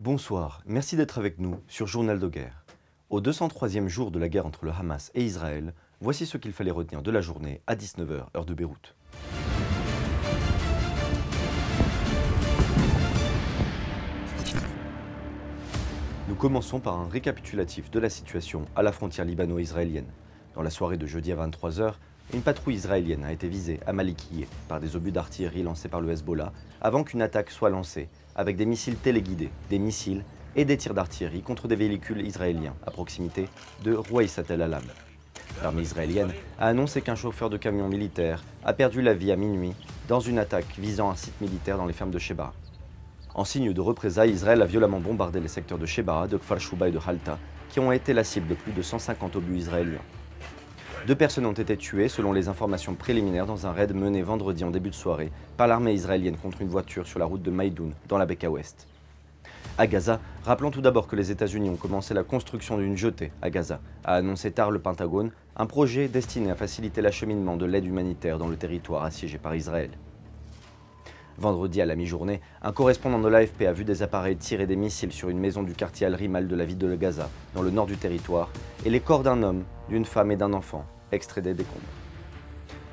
Bonsoir, merci d'être avec nous sur Journal de guerre. Au 203e jour de la guerre entre le Hamas et Israël, voici ce qu'il fallait retenir de la journée à 19 h, heure de Beyrouth. Nous commençons par un récapitulatif de la situation à la frontière libano-israélienne. Dans la soirée de jeudi à 23 h, une patrouille israélienne a été visée à Malikiye par des obus d'artillerie lancés par le Hezbollah avant qu'une attaque soit lancée avec des missiles téléguidés, des missiles et des tirs d'artillerie contre des véhicules israéliens à proximité de Rouaïsat el-Alam. L'armée israélienne a annoncé qu'un chauffeur de camion militaire a perdu la vie à minuit dans une attaque visant un site militaire dans les fermes de Shebaa. En signe de représailles, Israël a violemment bombardé les secteurs de Shebaa, de Kfar Shouba et de Halta, qui ont été la cible de plus de 150 obus israéliens. 2 personnes ont été tuées selon les informations préliminaires dans un raid mené vendredi en début de soirée par l'armée israélienne contre une voiture sur la route de Maïdoun, dans la Beka Ouest. À Gaza, rappelons tout d'abord que les États-Unis ont commencé la construction d'une jetée à Gaza, a annoncé tard le Pentagone, un projet destiné à faciliter l'acheminement de l'aide humanitaire dans le territoire assiégé par Israël. Vendredi à la mi-journée, un correspondant de l'AFP a vu des appareils tirer des missiles sur une maison du quartier Al-Rimal de la ville de Gaza, dans le nord du territoire, et les corps d'un homme, d'une femme et d'un enfant, extraits des décombres.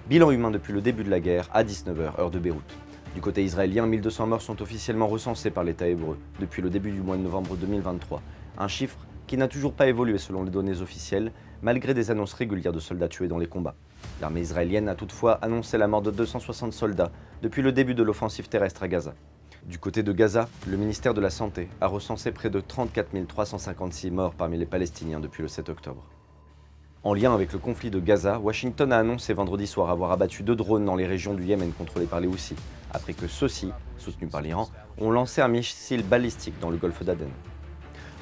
Bilan humain depuis le début de la guerre à 19 h, heure de Beyrouth. Du côté israélien, 1200 morts sont officiellement recensés par l'État hébreu depuis le début du mois de novembre 2023, un chiffre qui n'a toujours pas évolué selon les données officielles, malgré des annonces régulières de soldats tués dans les combats. L'armée israélienne a toutefois annoncé la mort de 260 soldats depuis le début de l'offensive terrestre à Gaza. Du côté de Gaza, le ministère de la Santé a recensé près de 34 356 morts parmi les Palestiniens depuis le 7 octobre. En lien avec le conflit de Gaza, Washington a annoncé vendredi soir avoir abattu 2 drones dans les régions du Yémen contrôlées par les Houthis, après que ceux-ci, soutenus par l'Iran, ont lancé un missile balistique dans le golfe d'Aden.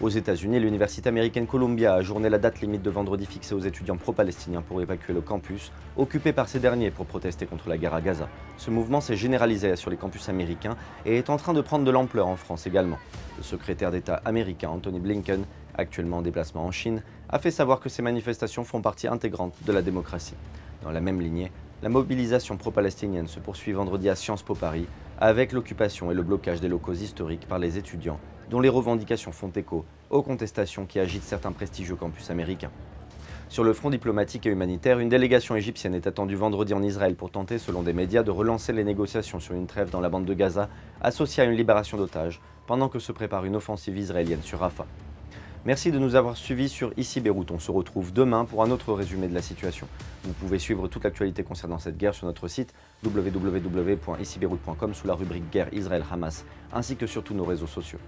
Aux États-Unis, l'université américaine Columbia a ajourné la date limite de vendredi fixée aux étudiants pro-palestiniens pour évacuer le campus, occupé par ces derniers pour protester contre la guerre à Gaza. Ce mouvement s'est généralisé sur les campus américains et est en train de prendre de l'ampleur en France également. Le secrétaire d'État américain Anthony Blinken, actuellement en déplacement en Chine, a fait savoir que ces manifestations font partie intégrante de la démocratie. Dans la même lignée, la mobilisation pro-palestinienne se poursuit vendredi à Sciences Po Paris, avec l'occupation et le blocage des locaux historiques par les étudiants, dont les revendications font écho aux contestations qui agitent certains prestigieux campus américains. Sur le front diplomatique et humanitaire, une délégation égyptienne est attendue vendredi en Israël pour tenter, selon des médias, de relancer les négociations sur une trêve dans la bande de Gaza, associée à une libération d'otages, pendant que se prépare une offensive israélienne sur Rafah. Merci de nous avoir suivis sur Ici Beyrouth. On se retrouve demain pour un autre résumé de la situation. Vous pouvez suivre toute l'actualité concernant cette guerre sur notre site www.icibeyrouth.com sous la rubrique Guerre Israël-Hamas, ainsi que sur tous nos réseaux sociaux.